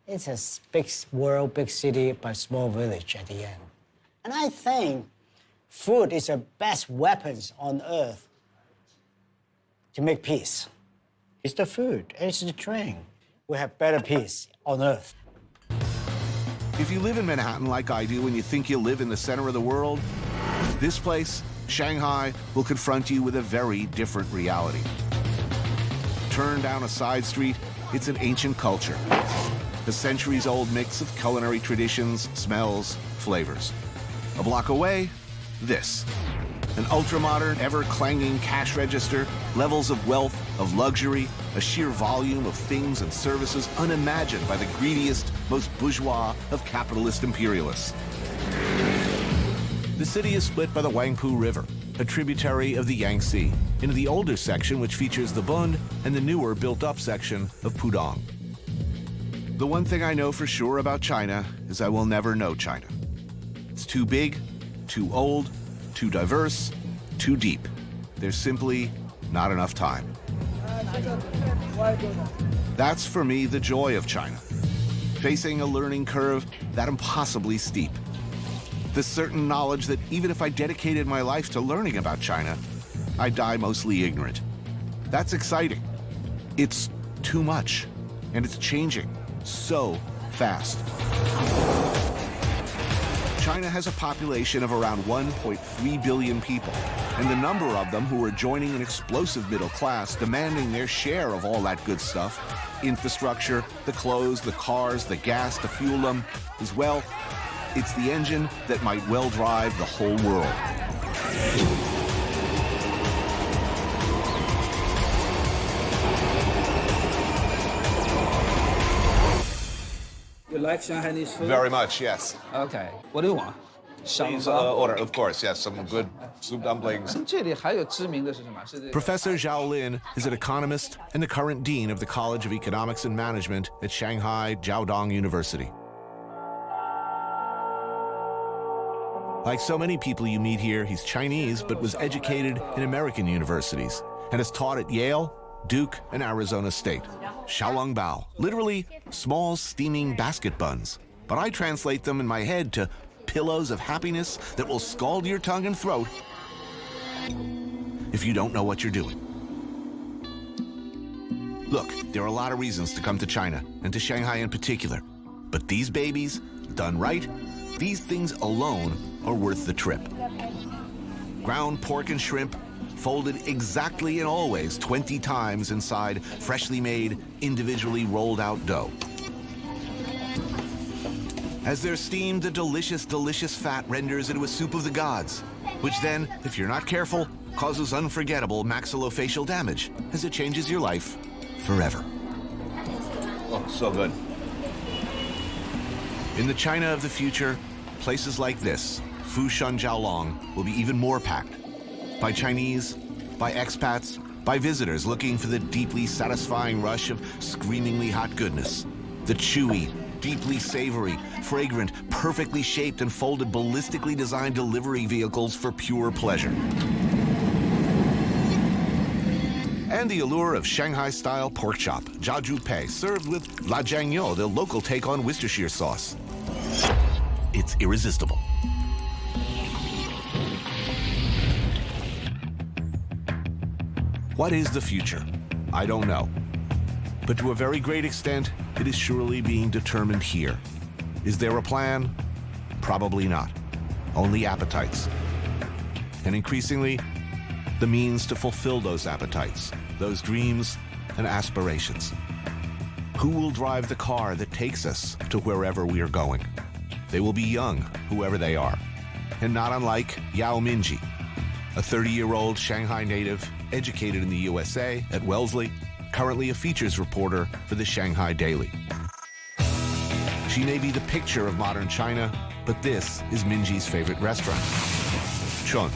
It's a big world, big city, but small village at the end. And I think food is the best weapons on earth to make peace. It's the food, it's the drink. We have better peace on earth. If you live in Manhattan like I do and you think you live in the center of the world, this place, Shanghai, will confront you with a very different reality. Turn down a side street, it's an ancient culture. A centuries-old mix of culinary traditions, smells, flavors. A block away, this. An ultra-modern, ever-clanging cash register, levels of wealth, of luxury, a sheer volume of things and services unimagined by the greediest, most bourgeois of capitalist imperialists. The city is split by the Huangpu River, a tributary of the Yangtze, into the older section which features the Bund and the newer built-up section of Pudong. The one thing I know for sure about China is I will never know China. It's too big, too old, too diverse, too deep. There's simply not enough time. That's for me the joy of China. Facing a learning curve that impossibly steep. The certain knowledge that even if I dedicated my life to learning about China, I'd die mostly ignorant. That's exciting. It's too much, and it's changing so fast. China has a population of around 1.3 billion people, and the number of them who are joining an explosive middle class demanding their share of all that good stuff, infrastructure, the clothes, the cars, the gas to fuel them, is, well, it's the engine that might well drive the whole world. You like Shanghainese food? Very much, yes. Okay. What do you want? Please Xiaolongbao. order, of course, yes, some good soup dumplings. 这里还有知名的是什么？是这个 Professor Zhao Lin is an economist and the current dean of the College of Economics and Management at Shanghai Jiaodong University. Like so many people you meet here, he's Chinese but was educated in American universities and has taught at Yale, Duke, and Arizona State. Xiaolongbao, literally small steaming basket buns. But I translate them in my head to pillows of happiness that will scald your tongue and throat if you don't know what you're doing. Look, there are a lot of reasons to come to China, and to Shanghai in particular. But these babies, done right, these things alone are worth the trip. Ground pork and shrimp, folded exactly and always 20 times inside freshly made, individually rolled out dough. As they're steamed, the delicious, delicious fat renders into a soup of the gods, which then, if you're not careful, causes unforgettable maxillofacial damage, as it changes your life forever. Oh, so good. In the China of the future, places like this, Fushan Jiaolong, will be even more packed. By Chinese, by expats, by visitors looking for the deeply satisfying rush of screamingly hot goodness. The chewy, deeply savory, fragrant, perfectly shaped and folded, ballistically designed delivery vehicles for pure pleasure. And the allure of Shanghai-style pork chop, jiaozhu pei, served with la jiangyo, the local take on Worcestershire sauce. It's irresistible. What is the future? I don't know. But to a very great extent, it is surely being determined here. Is there a plan? Probably not. Only appetites. And increasingly, the means to fulfill those appetites, those dreams and aspirations. Who will drive the car that takes us to wherever we are going? They will be young, whoever they are, and not unlike Yao Minji, a 30-year-old Shanghai native educated in the USA at Wellesley, currently a features reporter for the Shanghai Daily. She may be the picture of modern China, but this is Minji's favorite restaurant, Chun.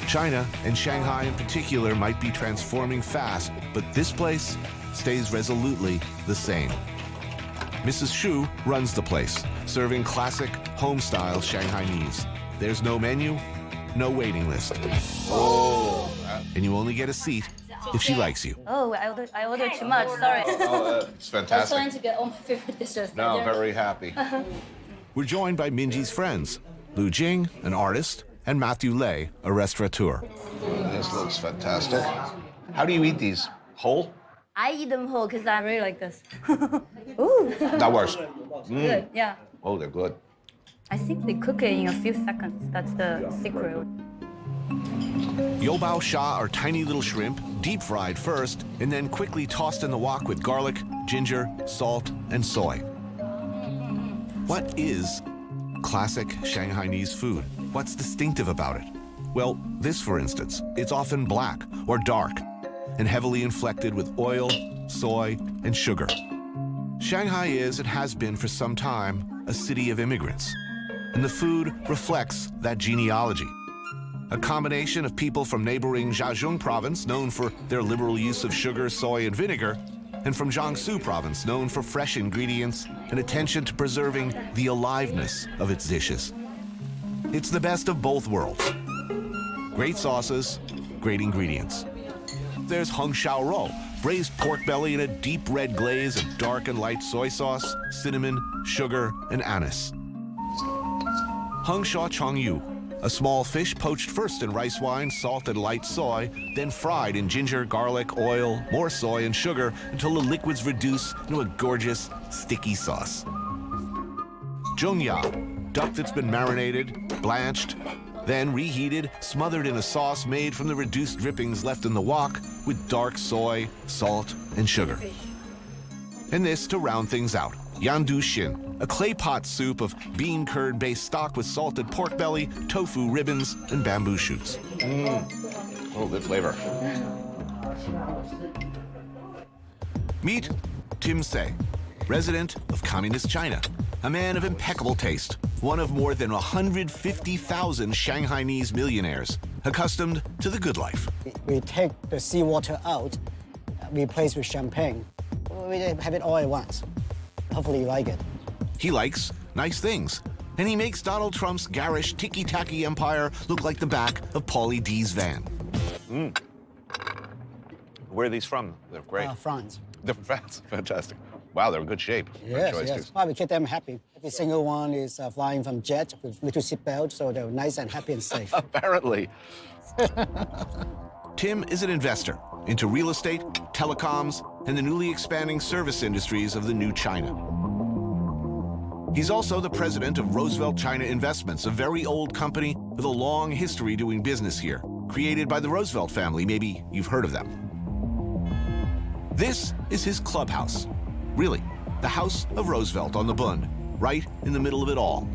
China, and Shanghai in particular, might be transforming fast, but this place stays resolutely the same. Mrs. Xu runs the place, serving classic, home-style Shanghainese. There's no menu, no waiting list. Oh. And you only get a seat if she likes you. Oh, I ordered too much. Sorry. Oh, it's I was trying fantastic. to get all my favorite dishes. No, very happy. We're joined by Minji's friends, Lu Jing, an artist, and Matthew Lei, a restaurateur. This looks fantastic. How do you eat these? Whole? I eat them whole because I really like this. Ooh. That works. Good, yeah. Oh, they're good. I think they cook it in a few seconds. That's the secret. Xiaolongbao sha are tiny little shrimp, deep fried first, and then quickly tossed in the wok with garlic, ginger, salt, and soy. What is classic Shanghainese food? What's distinctive about it? Well, this, for instance, it's often black or dark and heavily inflected with oil, soy, and sugar. Shanghai is, and has been for some time, a city of immigrants, and the food reflects that genealogy. A combination of people from neighboring Zhejiang province, known for their liberal use of sugar, soy, and vinegar, and from Jiangsu province, known for fresh ingredients and attention to preserving the aliveness of its dishes. It's the best of both worlds. Great sauces, great ingredients. There's Hung Shao Rou, braised pork belly in a deep red glaze of dark and light soy sauce, cinnamon, sugar, and anise. Hung Shao Chong Yu, a small fish poached first in rice wine, salt, and light soy, then fried in ginger, garlic, oil, more soy, and sugar until the liquids reduce into a gorgeous, sticky sauce. Zhongya, duck that's been marinated, blanched, then reheated, smothered in a sauce made from the reduced drippings left in the wok with dark soy, salt, and sugar. And this to round things out, yandu xin, a clay pot soup of bean curd-based stock with salted pork belly, tofu ribbons, and bamboo shoots. Oh, good flavor. Meet Tim Say, resident of Communist China, a man of impeccable taste, one of more than 150,000 Shanghainese millionaires, accustomed to the good life. We take the seawater out, replace with champagne. We have it all at once. Hopefully you like it. He likes nice things, and he makes Donald Trump's garish ticky-tacky empire look like the back of Paulie D's van. Where are these from? They're great. France. They're fantastic. Wow, they're in good shape. Good Yes, choice, yes. too. Well, we keep them happy. Every single one is flying from jet with little seatbelt, so they're nice and happy and safe. Apparently. Tim is an investor into real estate, telecoms, and the newly expanding service industries of the new China. He's also the president of Roosevelt China Investments, a very old company with a long history doing business here, created by the Roosevelt family. Maybe you've heard of them. This is his clubhouse. Really, the House of Roosevelt on the Bund, right in the middle of it all.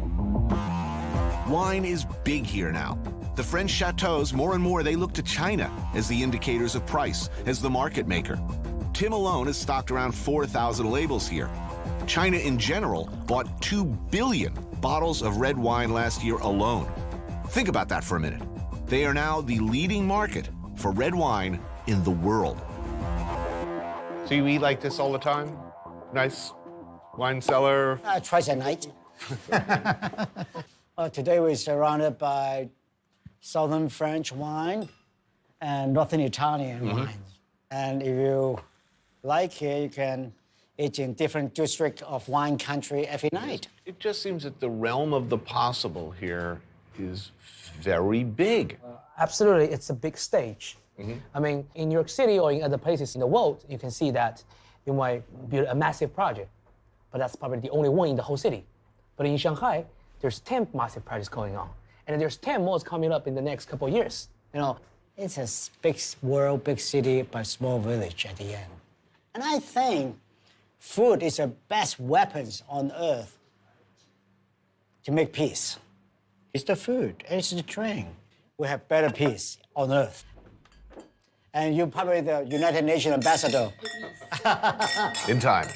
Wine is big here now. The French chateaus, more and more, they look to China as the indicators of price, as the market maker. Tim alone has stocked around 4,000 labels here. China in general bought 2 billion bottles of red wine last year alone. Think about that for a minute. They are now the leading market for red wine in the world. So you eat like this all the time? Nice wine cellar? Twice a night. Today we're surrounded by Southern French wine and Northern Italian wines. And if you like it, you can eat in different districts of wine country every night. It just seems that the realm of the possible here is very big. Absolutely, it's a big stage. I mean, in New York City or in other places in the world, you can see that you might build a massive project, but that's probably the only one in the whole city. But in Shanghai, there's 10 massive projects going on, and there's 10 more coming up in the next couple of years. You know, It's a big world, big city, but small village at the end. And I think food is the best weapons on earth to make peace. It's the food, and it's the drink. We have better peace on earth. And you're probably the United Nations ambassador. In time.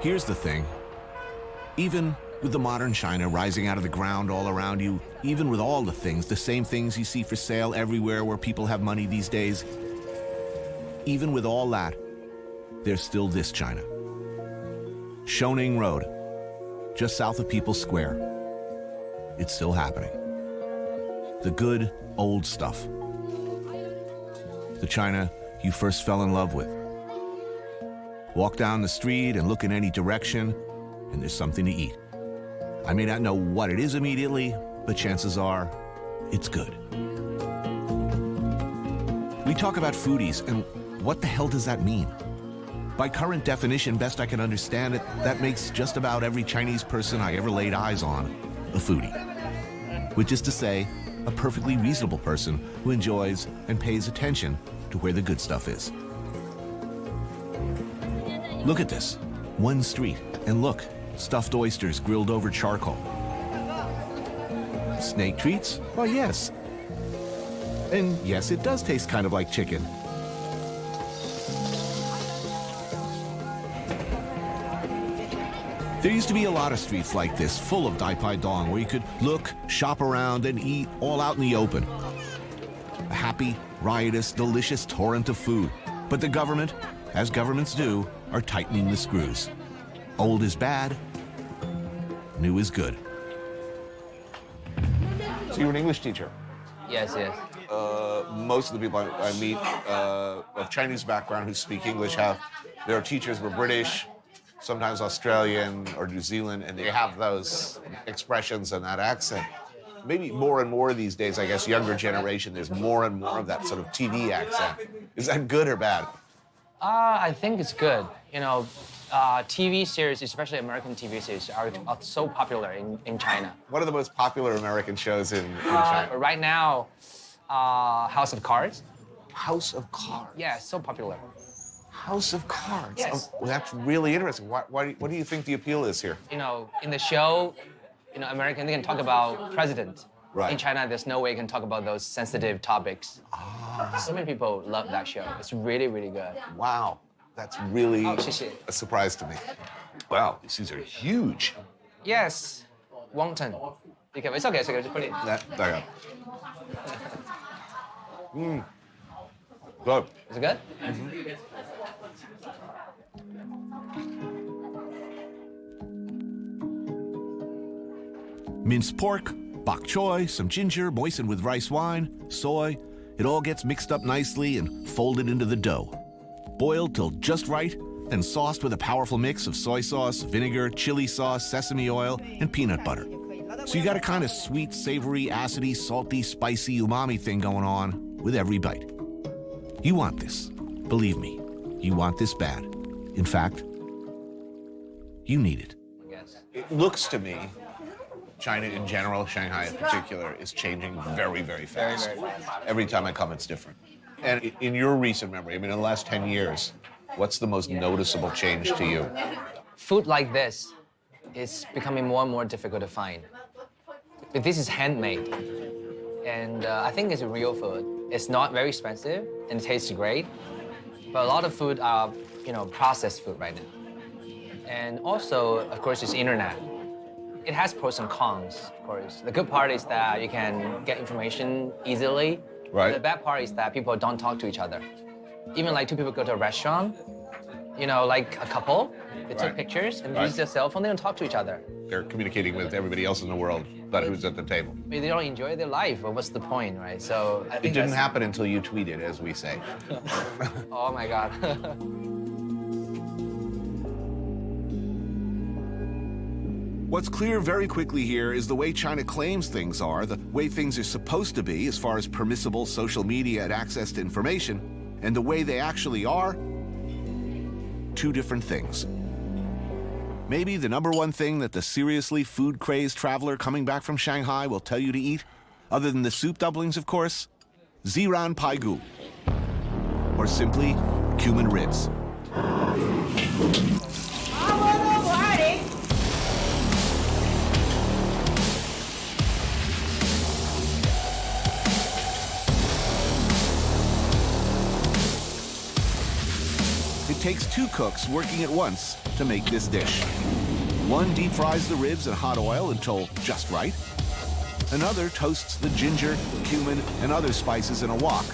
Here's the thing. Even with the modern China rising out of the ground all around you, even with all the things, the same things you see for sale everywhere where people have money these days, even with all that, there's still this China. Shoning Road, just south of People's Square. It's still happening. The good, old stuff. the China you first fell in love with. Walk down the street and look in any direction, and there's something to eat. I may not know what it is immediately, but chances are it's good. We talk about foodies, and what the hell does that mean? By current definition, best I can understand it, that makes just about every Chinese person I ever laid eyes on a foodie. Which is to say, a perfectly reasonable person who enjoys and pays attention to where the good stuff is. Look at this. One street, and look, stuffed oysters grilled over charcoal. Snake treats? Well, yes. And yes, it does taste kind of like chicken. There used to be a lot of streets like this, full of Dai Pai Dong, where you could look, shop around, and eat all out in the open. A happy, riotous, delicious torrent of food. But the government, as governments do, are tightening the screws. Old is bad, new is good. So you're an English teacher. Yes, yes. Most of the people I meet of Chinese background who speak English have their teachers were British, sometimes Australian or New Zealand, and they have those expressions and that accent. Maybe more and more these days, I guess, younger generation, there's more and more of that sort of TV accent. Is that good or bad? I think it's good. You know, TV series, especially American TV series, are so popular in China. What are the most popular American shows in China? Right now, House of Cards. House of Cards. Yeah, so popular. House of Cards. Yes. Oh, well, that's really interesting. What do you think the appeal is here? You know, in the show, you know, American, they can talk about president. Right. In China, there's no way you can talk about those sensitive topics. So many people love that show. It's really, really good. Wow, that's really Oh, 谢谢. a surprise to me. Wow, these are huge. Yes, wonton. Because it's okay, just put it. There you go. Good. Is it good? Minced pork, bok choy, some ginger moistened with rice wine, soy. It all gets mixed up nicely and folded into the dough. Boiled till just right, then sauced with a powerful mix of soy sauce, vinegar, chili sauce, sesame oil, and peanut butter. So you got a kind of sweet, savory, acidy, salty, spicy, umami thing going on with every bite. You want this. Believe me, you want this bad. In fact, you need it. Yes. It looks to me, China in general, Shanghai in particular, is changing very, very fast. Very, very fast. Every time I come, it's different. And in your recent memory, I mean, in the last 10 years, what's the most noticeable change to you? Food like this is becoming more and more difficult to find. But this is handmade, and I think it's real food. It's not very expensive and it tastes great, but a lot of food are, you know, processed food right now. And also, of course, it's internet. It has pros and cons, of course. The good part is that you can get information easily. Right. The bad part is that people don't talk to each other. Even like two people go to a restaurant, you know, like a couple, they took Right. pictures and Right. use their cell phone, they don't talk to each other. They're communicating with everybody else in the world, but who's at the table. Maybe they don't enjoy their life, or what's the point, right? So I It think didn't that's- happen until you tweeted, as we say. Oh my God. What's clear very quickly here is the way China claims things are, the way things are supposed to be as far as permissible social media and access to information, and the way they actually are, two different things. Maybe the number one thing that the seriously food-crazed traveler coming back from Shanghai will tell you to eat, other than the soup dumplings, of course, Ziran Paigu, or simply cumin ribs. It takes two cooks working at once to make this dish. One deep fries the ribs in hot oil until just right. Another toasts the ginger, cumin, and other spices in a wok.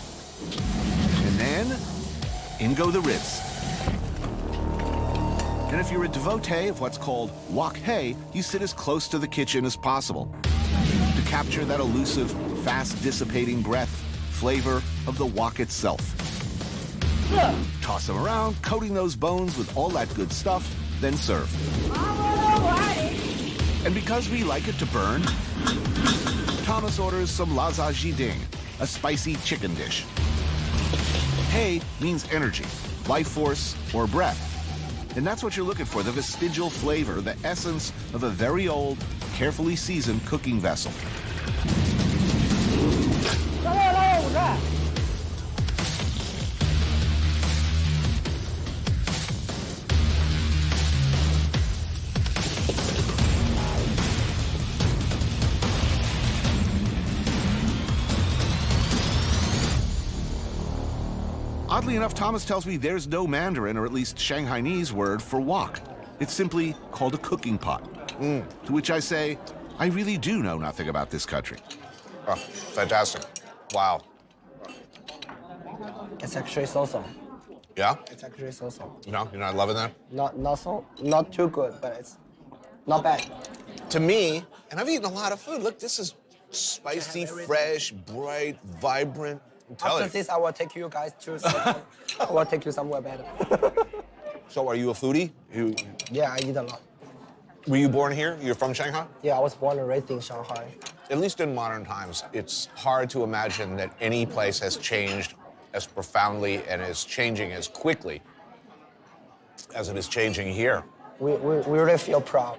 And then, in go the ribs. And if you're a devotee of what's called wok hei, you sit as close to the kitchen as possible to capture that elusive, fast-dissipating breath flavor of the wok itself. Toss them around, coating those bones with all that good stuff, then serve. And because we like it to burn, Thomas orders some laza jiding, a spicy chicken dish. Hei means energy, life force, or breath. And that's what you're looking for, the vestigial flavor, the essence of a very old, carefully seasoned cooking vessel. Oddly enough, Thomas tells me there's no Mandarin, or at least Shanghainese word for wok. It's simply called a cooking pot. To which I say, I really do know nothing about this country. Oh, fantastic. Wow. It's actually so-so. Yeah? It's actually so-so. No, you're not loving that? Not too good, but it's not bad. To me, and I've eaten a lot of food, look, this is spicy, fresh, bright, vibrant. After this, I will take you guys to I will take you somewhere better. So are you a foodie? Yeah, I eat a lot. Were you born here? You're from Shanghai? Yeah, I was born and raised in Shanghai. At least in modern times, it's hard to imagine that any place has changed as profoundly and is changing as quickly as it is changing here. We really feel proud.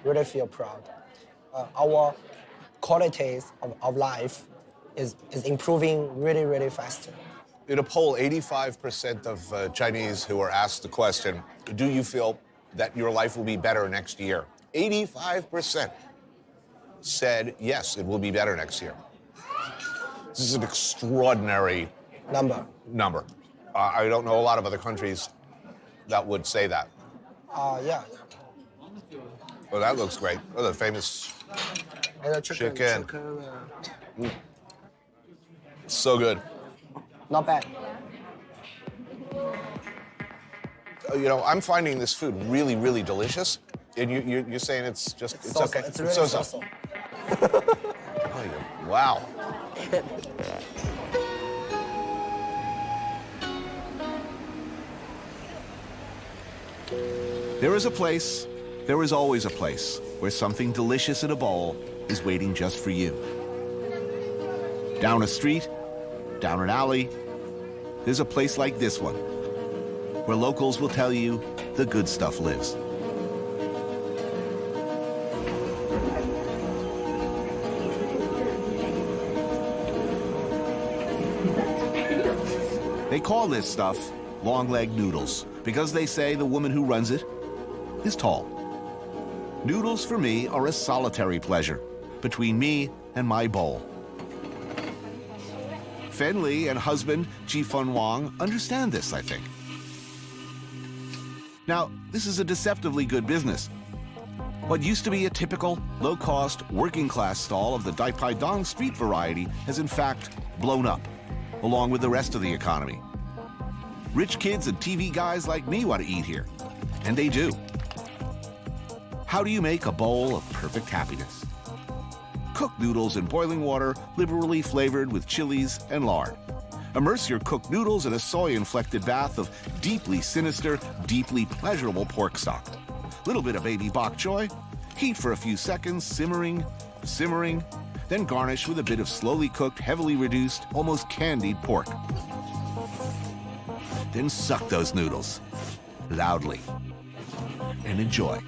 Really feel proud. Our qualities of life is improving really, really fast. In a poll, 85% of Chinese who were asked the question, do you feel that your life will be better next year? 85% said, yes, it will be better next year. This is an extraordinary number. I don't know a lot of other countries that would say that. Yeah. Well, that looks great. Oh, the famous And the chicken. so good. Not bad. You know, I'm finding this food really, really delicious. And you're saying it's just, it's okay. It's really so-so. so-so. Oh, wow. There is a place, there is always a place, where something delicious in a bowl is waiting just for you. Down a street, down an alley, there's a place like this one, where locals will tell you the good stuff lives. They call this stuff long-leg noodles because they say the woman who runs it is tall. Noodles for me are a solitary pleasure between me and my bowl. Fen Li and husband Ji Fun Wang understand this, I think. Now, this is a deceptively good business. What used to be a typical, low-cost, working-class stall of the Dai Dong street variety has in fact blown up, along with the rest of the economy. Rich kids and TV guys like me want to eat here, and they do. How do you make a bowl of perfect happiness? Cook noodles in boiling water, liberally flavored with chilies and lard. Immerse your cooked noodles in a soy-inflected bath of deeply sinister, deeply pleasurable pork stock. Little bit of baby bok choy, heat for a few seconds, simmering, then garnish with a bit of slowly cooked, heavily reduced, almost candied pork. Then suck those noodles loudly and enjoy.